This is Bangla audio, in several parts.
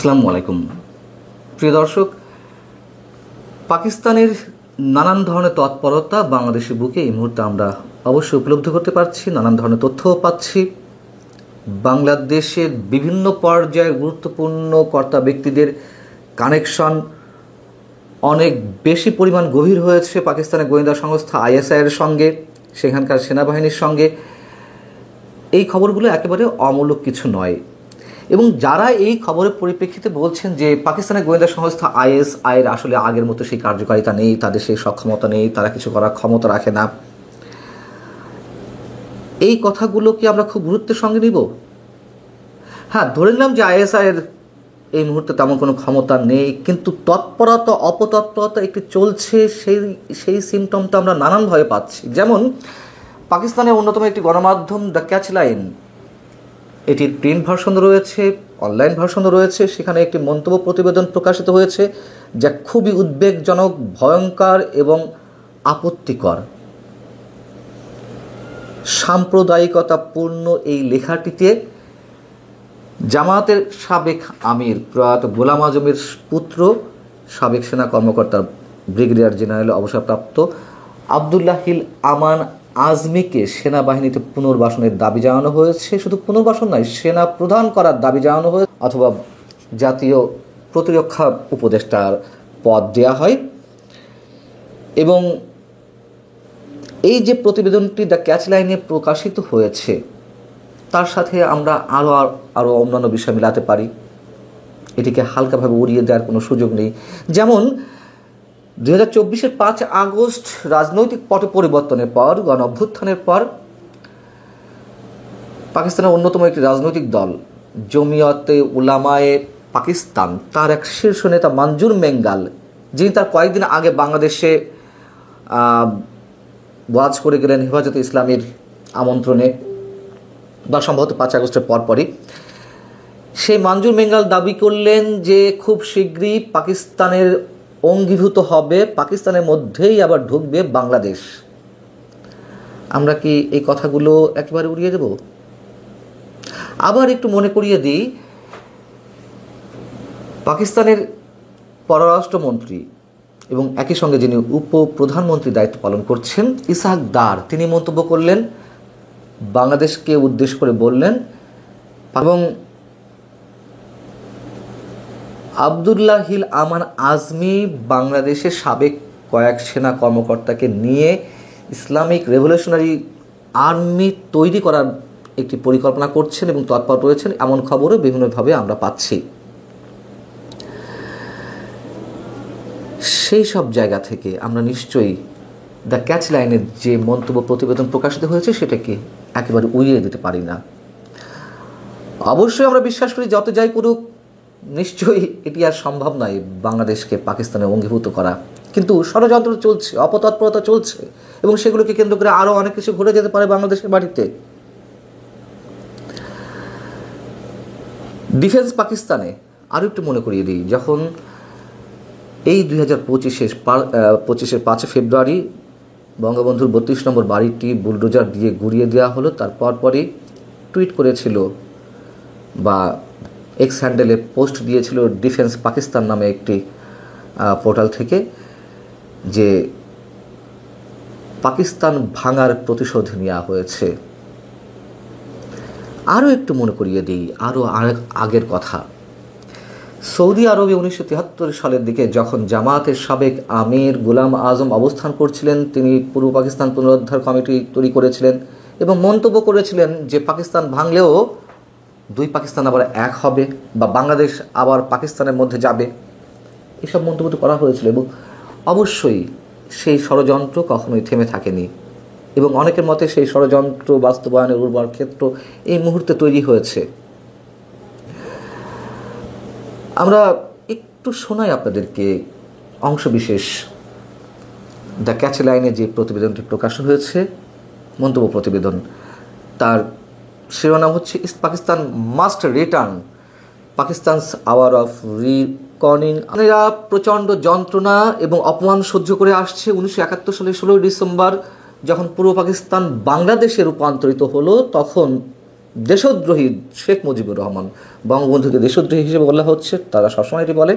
আসসালামু আলাইকুম প্রিয় দর্শক। পাকিস্তানের নানান ধরনের তৎপরতা বাংলাদেশের বুকে এই মুহূর্তে আমরা অবশ্যই উপলব্ধি করতে পারছি, নানান ধরনের তথ্যও পাচ্ছি। বাংলাদেশের বিভিন্ন পর্যায়ের গুরুত্বপূর্ণ কর্তা ব্যক্তিদের কানেকশন অনেক বেশি পরিমাণ গভীর হয়েছে পাকিস্তানের গোয়েন্দা সংস্থা আইএসআইয়ের সঙ্গে, সেখানকার সেনাবাহিনীর সঙ্গে। এই খবরগুলো একেবারে অমূলক কিছু নয়, এবং যারা এই খবরের পরিপ্রেক্ষিতে বলছেন যে পাকিস্তানের গোয়েন্দা সংস্থা আইএসআইয়ের আসলে আগের মতো সেই কার্যকারিতা নেই, তাদের সেই সক্ষমতা নেই, তারা কিছু করার ক্ষমতা রাখে না, এই কথাগুলো কি আমরা খুব গুরুত্বের সঙ্গে নিব? হ্যাঁ, ধরে নিলাম যে আইএসআইয়ের এই মুহূর্তে তেমন কোনো ক্ষমতা নেই, কিন্তু তৎপরতা অপতৎপরতা একটি চলছে, সেই সিমটমটা আমরা নানানভাবে পাচ্ছি। যেমন পাকিস্তানের অন্যতম একটি গণমাধ্যম দ্য ক্যাচ লাইন, এটির প্রিন্ট ভার্সন রয়েছে, অনলাইন ভার্সনও রয়েছে। সেখানে একটি মন্তব্য প্রতিবেদন প্রকাশিত হয়েছে যা খুবই উদ্বেগজনক, ভয়ঙ্কর এবং আপত্তিকর। সাম্প্রদায়িকতাপূর্ণ এই লেখাটিতে জামায়াতের সাবেক আমির প্রয়াত গোলাম আজমের পুত্র, সাবেক সেনা কর্মকর্তা ব্রিগেডিয়ার জেনারেল অবসরপ্রাপ্ত আবদুল্লাহ হিল আমান আজমিকে সেনাবাহিনীতে পুনর্বাসনের দাবি জানানো হয়েছে। শুধু পুনর্বাসন নয়, সেনা প্রধান করার দাবি জানানো হয়েছে, অথবা জাতীয় প্রতিরক্ষা উপদেষ্টার পদ দেওয়া হয়। এবং এই যে প্রতিবেদনটি দ্য ক্যাচ লাইনে প্রকাশিত হয়েছে, তার সাথে আমরা আরও অন্যান্য বিষয় মিলাতে পারি। এটিকে হালকাভাবে উড়িয়ে দেওয়ার কোনো সুযোগ নেই। যেমন 2024-এর 5 আগস্ট রাজনৈতিক পট পরিবর্তনের পর, গণ অভ্যুত্থানের পর, পাকিস্তানের অন্যতম একটি রাজনৈতিক দল জমিয়তে উলামায়ে পাকিস্তান, তার এক শীর্ষ নেতা মঞ্জুর মেঙ্গাল, যিনি তার কয়েকদিন আগে বাংলাদেশে ওয়াজ করে গেলেন হেফাজতে ইসলামের আমন্ত্রণে, বা সম্ভবত 5 আগস্টের পরপরই, সেই মঞ্জুর মেঙ্গাল দাবি করলেন যে খুব শীঘ্রই পাকিস্তানের অঙ্গীভূত হবে, পাকিস্তানের মধ্যেই আবার ঢুকবে বাংলাদেশ। আমরা কি এই কথাগুলো একেবারে উড়িয়ে দেব? আবার একটু মনে করিয়ে দিই, পাকিস্তানের পররাষ্ট্রমন্ত্রী এবং একই সঙ্গে যিনি উপপ্রধানমন্ত্রীর দায়িত্ব পালন করছেন ইসহাক দার, তিনি মন্তব্য করলেন, বাংলাদেশকে উদ্দেশ্য করে বললেন, এবং আবদুল্লাহ হিল আমান আজমি বাংলাদেশের সাবেক কয়েক সেনা কর্মকর্তাকে নিয়ে ইসলামিক রেভলিউশনারি আর্মি তৈরি করার একটি পরিকল্পনা করছেন এবং তৎপর রয়েছেন, এমন খবরও বিভিন্নভাবে আমরা পাচ্ছি। সেই সব জায়গা থেকে আমরা নিশ্চয়ই দ্য ক্যাচ লাইনের যে মন্তব্য প্রতিবেদন প্রকাশিত হয়েছে সেটাকে একেবারে উড়িয়ে দিতে পারি না। অবশ্যই আমরা বিশ্বাস করি, যত যাই করুক, নিশ্চয়ই এটি আর সম্ভব নয় বাংলাদেশকে পাকিস্তানে অঙ্গীভূত করা, কিন্তু ষড়যন্ত্র চলছে, অপতৎপরতা চলছে, এবং সেগুলোকে কেন্দ্র করে আরও অনেক কিছু ঘটে যেতে পারে বাংলাদেশের বাড়িতে। ডিফেন্স পাকিস্তানে আরও একটু মনে করিয়ে দিই, যখন এই 2025-এর 5 ফেব্রুয়ারি বঙ্গবন্ধুর 32 নম্বর বাড়িটি বুলডোজার দিয়ে গুড়িয়ে দেওয়া হলো, তার পরপরই টুইট করেছিল বা এক্স হ্যান্ডেলে পোস্ট দিয়েছিল ডিফেন্স পাকিস্তান নামে একটি পোর্টাল থেকে, যে পাকিস্তান ভাঙার প্রতিশোধ নেওয়া হয়েছে। আরও একটু মনে করিয়ে দিই আরও আগের কথা। সৌদি আরবে 1973 সালের দিকে যখন জামায়াতের সাবেক আমির গোলাম আজম অবস্থান করছিলেন, তিনি পূর্ব পাকিস্তান পুনরুদ্ধার কমিটি তৈরি করেছিলেন এবং মন্তব্য করেছিলেন যে পাকিস্তান ভাঙলেও 2 পাকিস্তান আবার এক হবে, বা বাংলাদেশ আবার পাকিস্তানের মধ্যে যাবে। এসব মন্তব্য তো করা হয়েছিল, এবং অবশ্যই সেই ষড়যন্ত্র কখনোই থেমে থাকেনি, এবং অনেকের মতে সেই ষড়যন্ত্র বাস্তবায়নের উর্বর ক্ষেত্র এই মুহূর্তে তৈরি হয়েছে। আমরা একটু শোনাই আপনাদেরকে অংশবিশেষ দ্য ক্যাচ লাইনে যে প্রতিবেদনটি প্রকাশ হয়েছে, মন্তব্য প্রতিবেদন, তার শিরোনাম হচ্ছে east Pakistan must return, Pakistan's hour of reckoning. এরা প্রচণ্ড যন্ত্রণা এবং অপমান সহ্য করে আসছে। 1971 সালের 16 ডিসেম্বর যখন পূর্ব পাকিস্তান বাংলাদেশে রূপান্তরিত হলো, তখন দেশদ্রোহী শেখ মুজিবুর রহমান, বঙ্গবন্ধুকে দেশদ্রোহী হিসেবে বলা হচ্ছে, তারা সবসময় এটি বলে।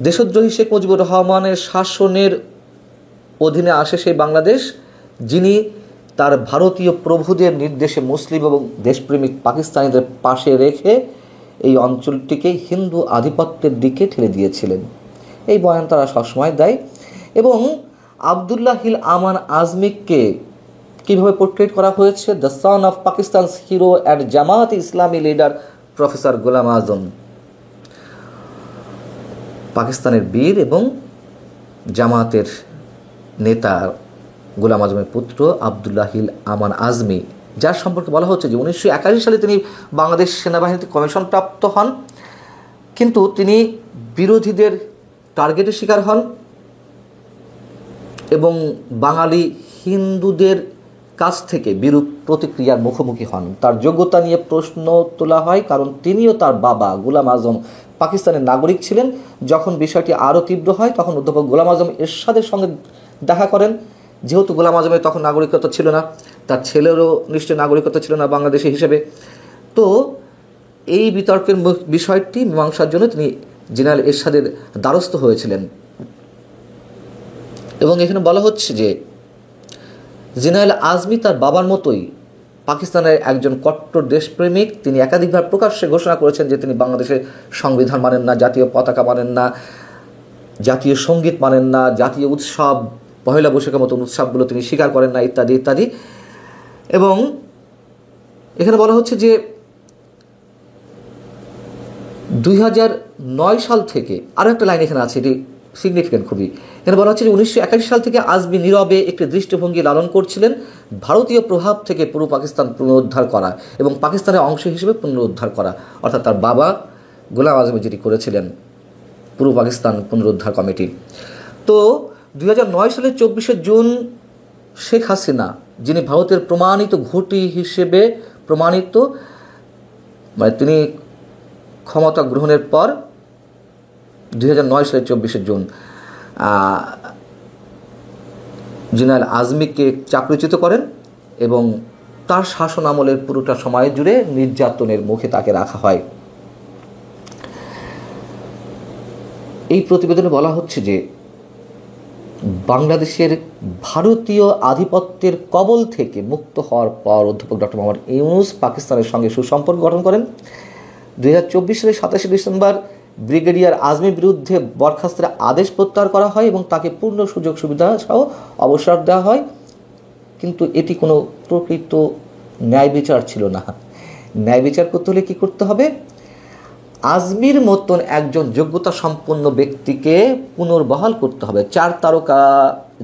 দেশদ্রোহী শেখ মুজিবুর রহমানের শাসনের অধীনে আসে সেই বাংলাদেশ, যিনি তার ভারতীয় প্রভুদের নির্দেশে মুসলিম এবং দেশপ্রেমিক পাকিস্তানিদের পাশে রেখে এই অঞ্চলটিকে হিন্দু আধিপত্যের দিকে ঠেলে দিয়েছিলেন। এই বয়ান তারা সবসময় দেয়। এবং আবদুল্লাহ হিল আমান আজমিকে কীভাবে পোর্ট্রেট করা হয়েছে? The son of Pakistan's hero and Jamaat Islami leader professor Golam Azam, পাকিস্তানের বীর এবং জামাতের নেতা গোলাম আজমের পুত্র আবদুল্লাহ হিল আমান আজমি, যার সম্পর্কে বলা হচ্ছে যে 1981 সালে তিনি বাংলাদেশ সেনাবাহিনীতে কমিশন প্রাপ্ত হন, কিন্তু তিনি বিরোধীদের টার্গেটের শিকার হন এবং বাঙালি হিন্দুদের কাছ থেকে বিরূপ প্রতিক্রিয়ার মুখোমুখি হন। তার যোগ্যতা নিয়ে প্রশ্ন তোলা হয়, কারণ তিনিও তার বাবা গোলাম আজম পাকিস্তানের নাগরিক ছিলেন। যখন বিষয়টি আরও তীব্র হয়, তখন অধ্যাপক গোলাম আজম এরশাদের সঙ্গে দেখা করেন। যেহেতু গোলাম আজমের তখন নাগরিকত্ব ছিল না, তার ছেলেরও নিশ্চয় নাগরিকত্ব ছিল না বাংলাদেশি হিসেবে, তো এই বিতর্কের বিষয়টি মীমাংসার জন্য তিনি জেনারেল এরশাদের দ্বারস্থ হয়েছিলেন। এবং এখানে বলা হচ্ছে যে জেনারেল আজমি তার বাবার মতোই পাকিস্তানের একজন কট্টর দেশপ্রেমিক। তিনি একাধিকবার প্রকাশ্যে ঘোষণা করেছেন যে তিনি বাংলাদেশের সংবিধান মানেন না, জাতীয় পতাকা মানেন না, জাতীয় সঙ্গীত মানেন না, জাতীয় উৎসব পহেলা বৈশাখের মতন উৎসবগুলো তিনি স্বীকার করেন না, ইত্যাদি ইত্যাদি। এবং এখানে বলা হচ্ছে যে 2009 সাল থেকে, আরও একটা লাইন এখানে আছে, এটি সিগনিফিক্যান্ট খুবই। এখানে বলা হচ্ছে যে 1981 সাল থেকে আজমি নীরবে একটি দৃষ্টিভঙ্গি লালন করছিলেন, ভারতীয় প্রভাব থেকে পূর্ব পাকিস্তান পুনরুদ্ধার করা এবং পাকিস্তানের অংশ হিসেবে পুনরুদ্ধার করা, অর্থাৎ তার বাবা গোলাম আজমি যেটি করেছিলেন পূর্ব পাকিস্তান পুনরুদ্ধার কমিটি। তো 2009 সালের 24শে জুন শেখ হাসিনা, যিনি ভারতের প্রমাণিত ঘুঁটি হিসেবে প্রমাণিত, মানে তিনি ক্ষমতা গ্রহণের পর 2009 সালের 24শে জুন জেনারেল আজমিকে চাকরিচ্যুত করেন এবং তার শাসন আমলের পুরোটা সময় জুড়ে নির্যাতনের মুখে তাকে রাখা হয়। এই প্রতিবেদনে বলা হচ্ছে যে বাংলাদেশের ভারতীয় আধিপত্যের কবল থেকে মুক্ত হওয়ার পর অধ্যাপক ডক্টর মোহাম্মদ ইউনূস পাকিস্তানের সঙ্গে সুসম্পর্ক গঠন করেন। 2024 সালের 27শে ডিসেম্বর ব্রিগেডিয়ার আজমির বিরুদ্ধে বরখাস্তের আদেশ প্রত্যাহার করা হয় এবং তাকে পূর্ণ সুযোগ সুবিধা সহ অবসর দেওয়া হয়। কিন্তু এটি কোনো প্রকৃত ন্যায় বিচার ছিল না। ন্যায় বিচার করতে হলে কী করতে হবে? আজমির মতন একজন যোগ্যতা সম্পন্ন ব্যক্তিকে পুনর্বহাল করতে হবে, 4 তারকা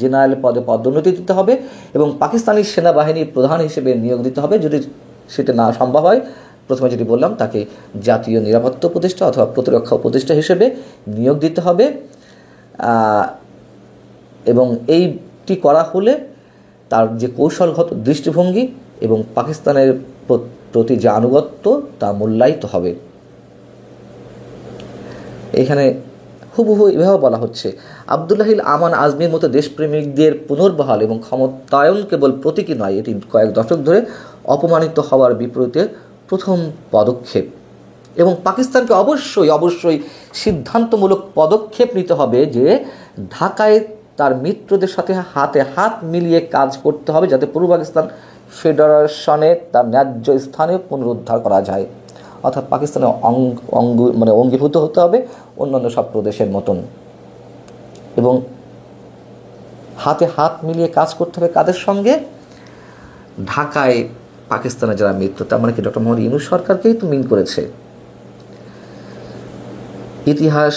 জেনারেল পদে পদোন্নতি দিতে হবে এবং পাকিস্তানি সেনাবাহিনীর প্রধান হিসেবে নিয়োগ দিতে হবে। যদি সেটা না সম্ভব হয়, প্রথমে যেটি বললাম, তাকে জাতীয় নিরাপত্তা উপদেষ্টা অথবা প্রতিরক্ষা উপদেষ্টা হিসেবে নিয়োগ দিতে হবে। এবং এইটি করা হলে তার যে কৌশলগত দৃষ্টিভঙ্গি এবং পাকিস্তানের প্রতি যে আনুগত্য তা মূল্যায়িত হবে। এখানে হুবহু এভাবে বলা হচ্ছে, আবদুল্লাহ হিল আমান আজমির মতো দেশপ্রেমিকদের পুনর্বহাল এবং ক্ষমতায়ন কেবল প্রতীকী নয়, এটি কয়েক দশক ধরে অপমানিত হওয়ার বিপরীতে প্রথম পদক্ষেপ। এবং পাকিস্তানকে অবশ্যই সিদ্ধান্তমূলক পদক্ষেপ নিতে হবে যে ঢাকায় তার মিত্রদের সাথে হাতে হাত মিলিয়ে কাজ করতে হবে, যাতে পূর্ব পাকিস্তান ফেডারেশনে তার ন্যায্য স্থানে পুনরুদ্ধার করা যায়। অর্থাৎ পাকিস্তানের অঙ্গীভূত হতে হবে অন্যান্য সব প্রদেশের মতন, এবং হাতে হাত মিলিয়ে কাজ করতে হবে কাদের সঙ্গে? ঢাকায় পাকিস্তানের যারা মিত্র, তার মানে কি ডক্টর মোহাম্মদ ইউনূস সরকারকেই তো মিন করেছে। ইতিহাস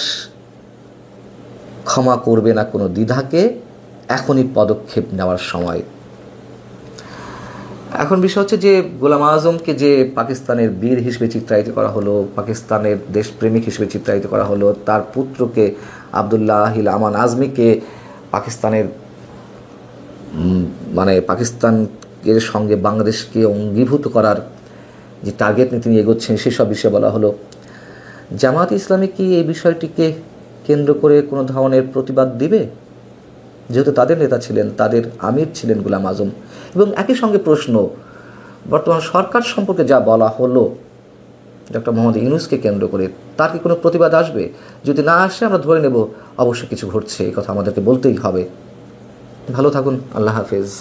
ক্ষমা করবে না কোনো দ্বিধাকে, এখনই পদক্ষেপ নেওয়ার সময়। এখন বিষয় হচ্ছে যে গোলাম আজমকে যে পাকিস্তানের বীর হিসেবে চিত্রায়িত করা হলো, পাকিস্তানের দেশপ্রেমিক হিসেবে চিত্রায়িত করা হলো, তার পুত্রকে আবদুল্লাহ হিল আমান আজমিকে পাকিস্তানের পাকিস্তানের সঙ্গে বাংলাদেশকে অঙ্গীভূত করার যে টার্গেট নিয়ে তিনি এগোচ্ছেন সেসব বিষয়ে বলা হলো। জামাত ইসলামী কি এই বিষয়টিকে কেন্দ্র করে কোনো ধরনের প্রতিবাদ দিবে? যেহেতু তাদের নেতা ছিলেন, তাদের আমির ছিলেন গোলাম আজম। এবং একই সঙ্গে প্রশ্ন, বর্তমান সরকার সম্পর্কে যা বলা হলো ডক্টর মোহাম্মদ ইউনূসকে কেন্দ্র করে, তার কি কোনো প্রতিবাদ আসবে? যদি না আসে আমরা ধরে নেব অবশ্যই কিছু ঘটছে, এই কথা আমাদেরকে বলতেই হবে। ভালো থাকুন, আল্লাহ হাফেজ।